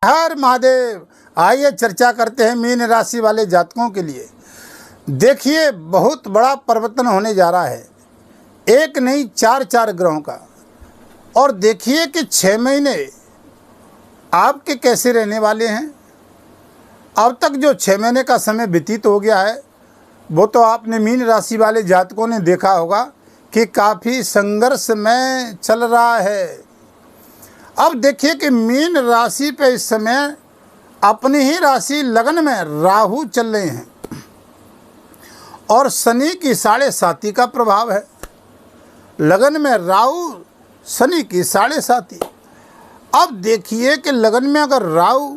हर महादेव। आइए चर्चा करते हैं मीन राशि वाले जातकों के लिए। देखिए, बहुत बड़ा परिवर्तन होने जा रहा है, एक नहीं चार ग्रहों का। और देखिए कि 6 महीने आपके कैसे रहने वाले हैं। अब तक जो 6 महीने का समय व्यतीत हो गया है, वो तो आपने मीन राशि वाले जातकों ने देखा होगा कि काफ़ी संघर्ष में चल रहा है। अब देखिए कि मीन राशि पे इस समय अपनी ही राशि लगन में राहु चल रहे हैं और शनि की 7.5 का प्रभाव है। लगन में राहु, शनि की 7.5। अब देखिए कि लगन में अगर राहु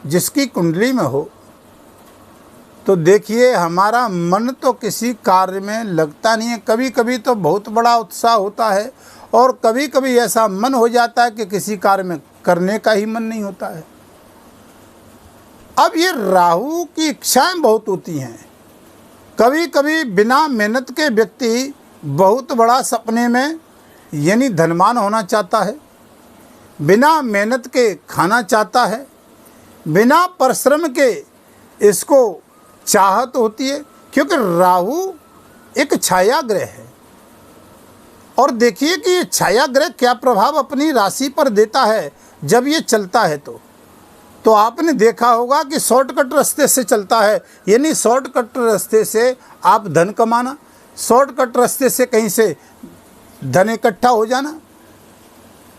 जिसकी कुंडली में हो तो देखिए हमारा मन तो किसी कार्य में लगता नहीं है। कभी कभी तो बहुत बड़ा उत्साह होता है और कभी कभी ऐसा मन हो जाता है कि किसी कार्य में करने का ही मन नहीं होता है। अब ये राहु की इच्छाएं बहुत होती हैं। कभी कभी बिना मेहनत के व्यक्ति बहुत बड़ा सपने में यानी धनवान होना चाहता है, बिना मेहनत के खाना चाहता है, बिना परिश्रम के इसको चाहत होती है, क्योंकि राहु एक छाया ग्रह है। और देखिए कि ये छाया ग्रह क्या प्रभाव अपनी राशि पर देता है जब ये चलता है। तो आपने देखा होगा कि शॉर्टकट रास्ते से चलता है, यानी शॉर्टकट रास्ते से आप धन कमाना, शॉर्टकट रास्ते से कहीं से धन इकट्ठा हो जाना।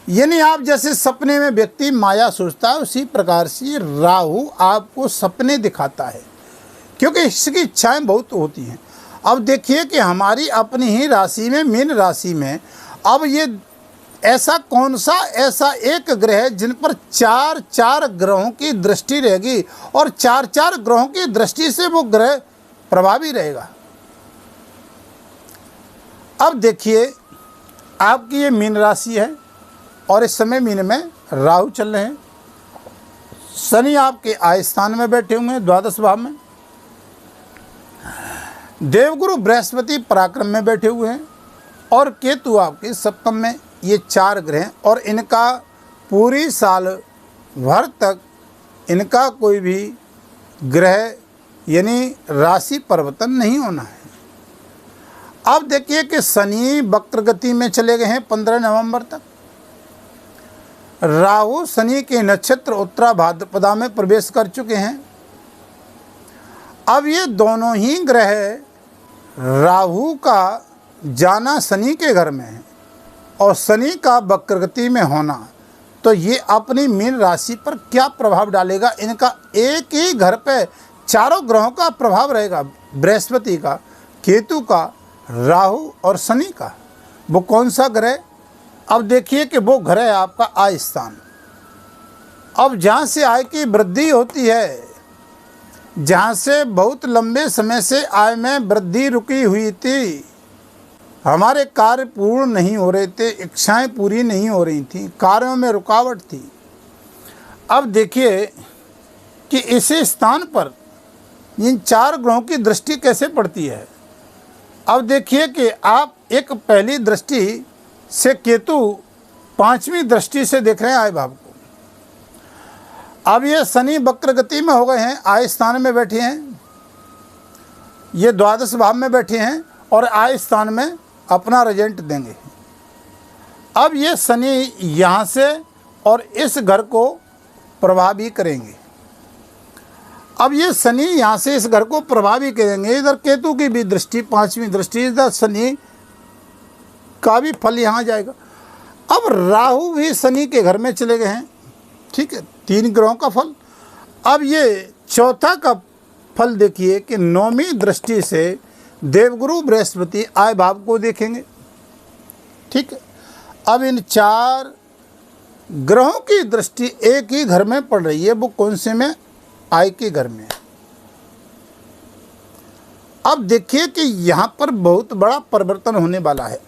यानी आप जैसे सपने में व्यक्ति माया सोचता है, उसी प्रकार से राहु आपको सपने दिखाता है, क्योंकि इसकी इच्छाएं बहुत होती हैं। अब देखिए कि हमारी अपनी ही राशि में, मीन राशि में, अब ये ऐसा कौन सा ऐसा एक ग्रह जिन पर 4 ग्रहों की दृष्टि रहेगी और 4 ग्रहों की दृष्टि से वो ग्रह प्रभावी रहेगा। अब देखिए, आपकी ये मीन राशि है और इस समय मीन में राहु चल रहे हैं। शनि आपके आय स्थान में बैठे हुए हैं, द्वादश भाव में। देवगुरु बृहस्पति पराक्रम में बैठे हुए हैं और केतु आपके सप्तम में। ये 4 ग्रह और इनका पूरी साल भर तक इनका कोई भी ग्रह यानी राशि परिवर्तन नहीं होना है। अब देखिए कि शनि वक्र गति में चले गए हैं 15 नवंबर तक। राहु शनि के नक्षत्र उत्तरा भाद्रपदा में प्रवेश कर चुके हैं। अब ये दोनों ही ग्रह, राहु का जाना शनि के घर में है और शनि का वक्र गति में होना, तो ये अपनी मीन राशि पर क्या प्रभाव डालेगा। इनका एक ही घर पे 4 ग्रहों का प्रभाव रहेगा, बृहस्पति का, केतु का, राहु और शनि का। वो कौन सा ग्रह? अब देखिए कि वो ग्रह है आपका आय स्थान। अब जहाँ से आय की वृद्धि होती है, जहाँ से बहुत लंबे समय से आय में वृद्धि रुकी हुई थी, हमारे कार्य पूर्ण नहीं हो रहे थे, इच्छाएं पूरी नहीं हो रही थी, कार्यों में रुकावट थी। अब देखिए कि इसी स्थान पर इन 4 ग्रहों की दृष्टि कैसे पड़ती है। अब देखिए कि आप एक पहली दृष्टि से केतु 5वीं दृष्टि से देख रहे हैं आय भाव को। अब ये शनि वक्र गति में हो गए हैं, आय स्थान में बैठे हैं, ये द्वादश भाव में बैठे हैं और आय स्थान में अपना रिजल्ट देंगे। अब ये शनि यहाँ से और इस घर को प्रभावी करेंगे। अब ये शनि यहाँ से इस घर को प्रभावी करेंगे। इधर केतु की भी दृष्टि 5वीं दृष्टि, इधर शनि का भी फल यहाँ जाएगा। अब राहु भी शनि के घर में चले गए हैं, ठीक है, 3 ग्रहों का फल। अब ये चौथा का फल देखिए कि 9वीं दृष्टि से देवगुरु बृहस्पति आय भाव को देखेंगे, ठीक है। अब इन 4 ग्रहों की दृष्टि एक ही घर में पड़ रही है, वो कौन से में? आय के घर में। अब देखिए कि यहाँ पर बहुत बड़ा परिवर्तन होने वाला है।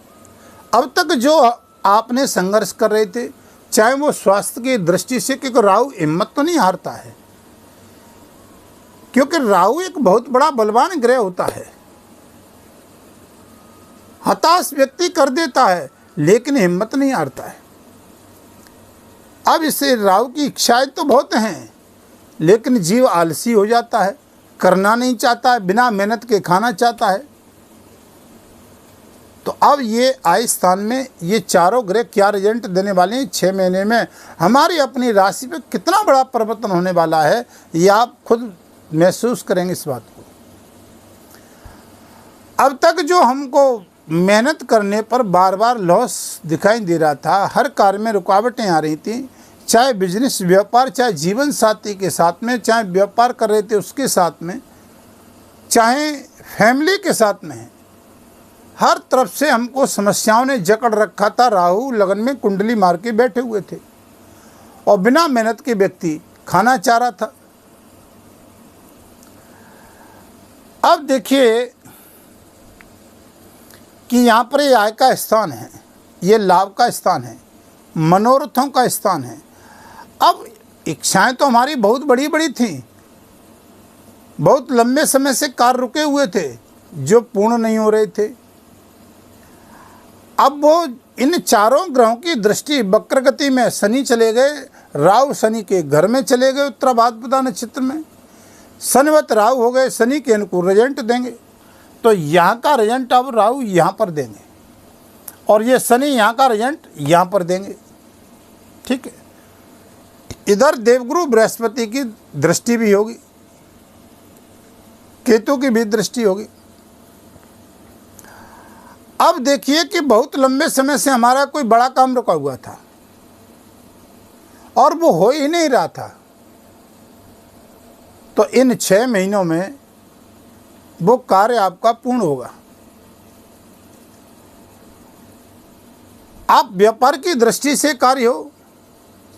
अब तक जो आपने संघर्ष कर रहे थे, चाहे वो स्वास्थ्य की दृष्टि से, क्योंकि राहु हिम्मत तो नहीं हारता है, क्योंकि राहु एक बहुत बड़ा बलवान ग्रह होता है। हताश व्यक्ति कर देता है लेकिन हिम्मत नहीं हारता है। अब इसे राहु की इच्छाएं तो बहुत हैं, लेकिन जीव आलसी हो जाता है, करना नहीं चाहता है, बिना मेहनत के खाना चाहता है। तो अब ये आय स्थान में ये चारों ग्रह क्या रिजल्ट देने वाले हैं 6 महीने में, हमारी अपनी राशि पे कितना बड़ा परिवर्तन होने वाला है, ये आप खुद महसूस करेंगे इस बात को। अब तक जो हमको मेहनत करने पर बार बार लॉस दिखाई दे रहा था, हर कार्य में रुकावटें आ रही थी, चाहे बिजनेस व्यापार, चाहे जीवन साथी के साथ में, चाहे व्यापार कर रहे थे उसके साथ में, चाहे फैमिली के साथ में, हर तरफ से हमको समस्याओं ने जकड़ रखा था। राहु लगन में कुंडली मार के बैठे हुए थे और बिना मेहनत के व्यक्ति खाना चाह रहा था। अब देखिए कि यहाँ पर ये आय का स्थान है, ये लाभ का स्थान है, मनोरथों का स्थान है। अब इच्छाएं तो हमारी बहुत बड़ी बड़ी थीं, बहुत लंबे समय से कार्य रुके हुए थे जो पूर्ण नहीं हो रहे थे। अब वो इन चारों ग्रहों की दृष्टि वक्र गति में, शनि चले गए, राहु शनि के घर में चले गए उत्तराभाद्रपदा नक्षत्र में, शनिवत राहु हो गए, शनि के अनुकूल रिजल्ट देंगे। तो यहाँ का रिजल्ट अब राहु यहाँ पर देंगे और ये शनि यहाँ का रिजल्ट यहाँ पर देंगे। ठीक है, इधर देवगुरु बृहस्पति की दृष्टि भी होगी, केतु की भी दृष्टि होगी। अब देखिए कि बहुत लंबे समय से हमारा कोई बड़ा काम रुका हुआ था और वो हो ही नहीं रहा था, तो इन 6 महीनों में वो कार्य आपका पूर्ण होगा। आप व्यापार की दृष्टि से कार्य हो,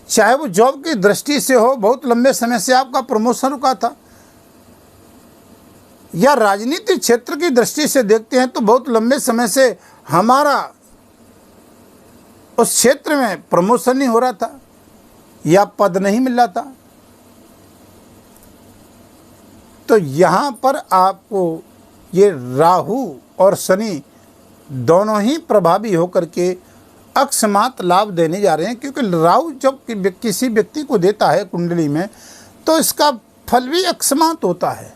चाहे वो जॉब की दृष्टि से हो, बहुत लंबे समय से आपका प्रमोशन रुका था, या राजनीतिक क्षेत्र की दृष्टि से देखते हैं तो बहुत लंबे समय से हमारा उस क्षेत्र में प्रमोशन नहीं हो रहा था या पद नहीं मिल रहा था। तो यहाँ पर आपको ये राहु और शनि दोनों ही प्रभावी होकर के अकस्मात लाभ देने जा रहे हैं, क्योंकि राहु जब किसी व्यक्ति को देता है कुंडली में तो इसका फल भी अकस्मात होता है।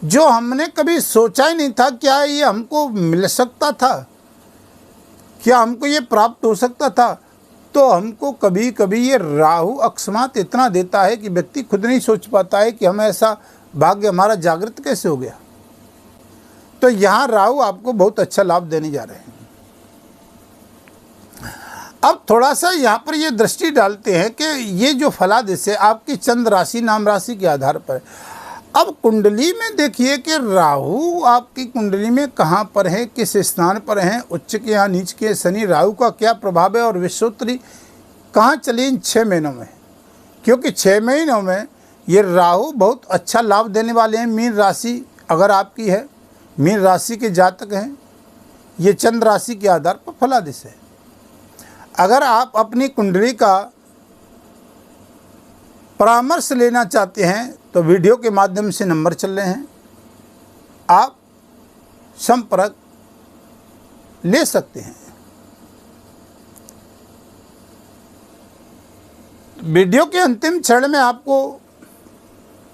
जो हमने कभी सोचा ही नहीं था, क्या ये हमको मिल सकता था, क्या हमको ये प्राप्त हो सकता था, तो हमको कभी कभी ये राहु अकस्मात इतना देता है कि व्यक्ति खुद नहीं सोच पाता है कि हम ऐसा भाग्य हमारा जागृत कैसे हो गया। तो यहाँ राहु आपको बहुत अच्छा लाभ देने जा रहे हैं। अब थोड़ा सा यहाँ पर ये दृष्टि डालते हैं कि ये जो फलादेश है आपकी चंद्र राशि नाम राशि के आधार पर। अब कुंडली में देखिए कि राहु आपकी कुंडली में कहाँ पर है, किस स्थान पर है, उच्च के या नीच के, शनि राहु का क्या प्रभाव है और विश्वोत्तरी कहाँ चली इन 6 महीनों में। क्योंकि 6 महीनों में ये राहु बहुत अच्छा लाभ देने वाले हैं। मीन राशि अगर आपकी है, मीन राशि के जातक हैं, ये चंद्र राशि के आधार पर फलादेश है। अगर आप अपनी कुंडली का परामर्श लेना चाहते हैं तो वीडियो के माध्यम से नंबर चल रहे हैं, आप संपर्क ले सकते हैं। वीडियो के अंतिम क्षण में आपको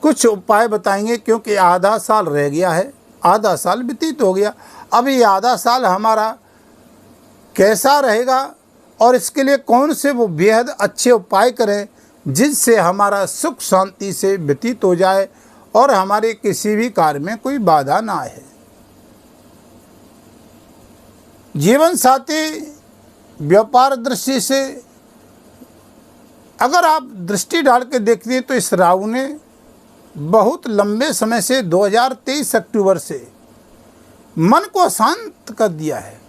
कुछ उपाय बताएंगे, क्योंकि आधा साल रह गया है, आधा साल व्यतीत हो गया। अब ये आधा साल हमारा कैसा रहेगा और इसके लिए कौन से वो बेहद अच्छे उपाय करें जिससे हमारा सुख शांति से व्यतीत हो जाए और हमारे किसी भी कार्य में कोई बाधा ना आए। जीवन साथी व्यापार दृष्टि से अगर आप दृष्टि डाल के देखते हैं तो इस राहु ने बहुत लंबे समय से 2023 अक्टूबर से मन को शांत कर दिया है,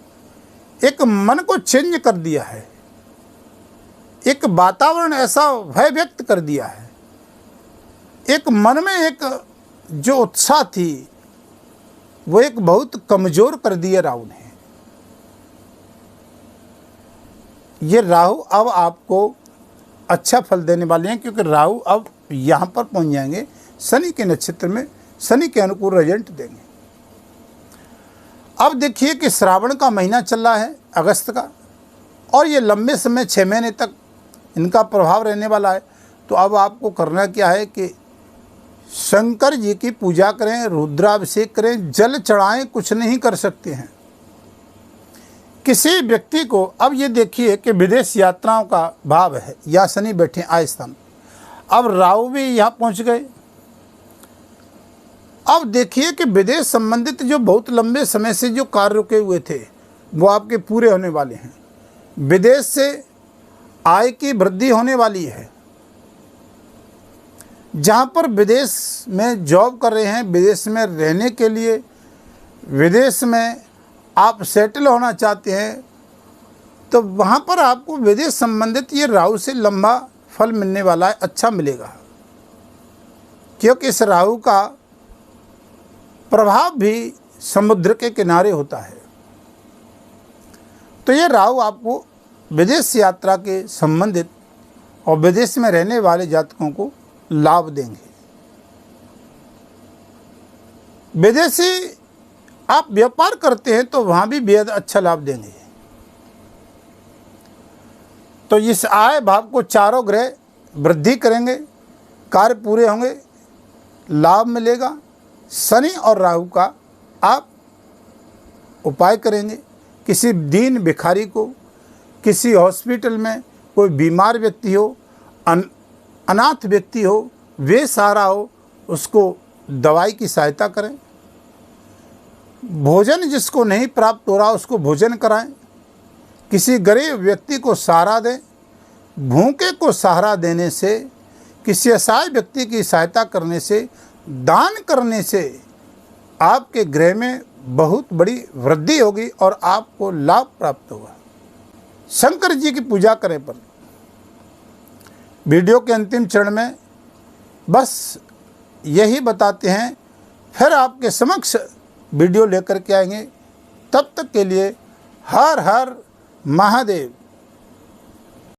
एक मन को चेंज कर दिया है, एक वातावरण ऐसा भय व्यक्त कर दिया है, एक मन में एक जो उत्साह थी वो एक बहुत कमज़ोर कर दिया राहु ने। ये राहु अब आपको अच्छा फल देने वाले हैं, क्योंकि राहु अब यहाँ पर पहुँच जाएंगे शनि के नक्षत्र में, शनि के अनुकूल रिजल्ट देंगे। अब देखिए कि श्रावण का महीना चल रहा है अगस्त का, और ये लंबे समय 6 महीने तक इनका प्रभाव रहने वाला है। तो अब आपको करना क्या है कि शंकर जी की पूजा करें, रुद्राभिषेक करें, जल चढ़ाएं, कुछ नहीं कर सकते हैं। किसी व्यक्ति को, अब ये देखिए कि विदेश यात्राओं का भाव है, या शनि बैठे आए स्थान, अब राहु भी यहाँ पहुँच गए। अब देखिए कि विदेश संबंधित जो बहुत लंबे समय से जो कार्य रुके हुए थे वो आपके पूरे होने वाले हैं। विदेश से आय की वृद्धि होने वाली है। जहाँ पर विदेश में जॉब कर रहे हैं, विदेश में रहने के लिए, विदेश में आप सेटल होना चाहते हैं, तो वहाँ पर आपको विदेश संबंधित ये राहु से लंबा फल मिलने वाला है, अच्छा मिलेगा। क्योंकि इस राहु का प्रभाव भी समुद्र के किनारे होता है। तो ये राहु आपको विदेश यात्रा के संबंधित और विदेश में रहने वाले जातकों को लाभ देंगे। विदेशी आप व्यापार करते हैं तो वहाँ भी बेहद अच्छा लाभ देंगे। तो इस आय भाव को चारों ग्रह वृद्धि करेंगे, कार्य पूरे होंगे, लाभ मिलेगा। शनि और राहु का आप उपाय करेंगे। किसी दीन भिखारी को, किसी हॉस्पिटल में कोई बीमार व्यक्ति हो, अनाथ व्यक्ति हो, बेसहारा हो, उसको दवाई की सहायता करें। भोजन जिसको नहीं प्राप्त हो रहा उसको भोजन कराएं। किसी गरीब व्यक्ति को सहारा दें। भूखे को सहारा देने से, किसी असहाय व्यक्ति की सहायता करने से, दान करने से आपके गृह में बहुत बड़ी वृद्धि होगी और आपको लाभ प्राप्त होगा। शंकर जी की पूजा करें। पर वीडियो के अंतिम चरण में बस यही बताते हैं, फिर आपके समक्ष वीडियो लेकर के आएंगे। तब तक के लिए हर हर महादेव।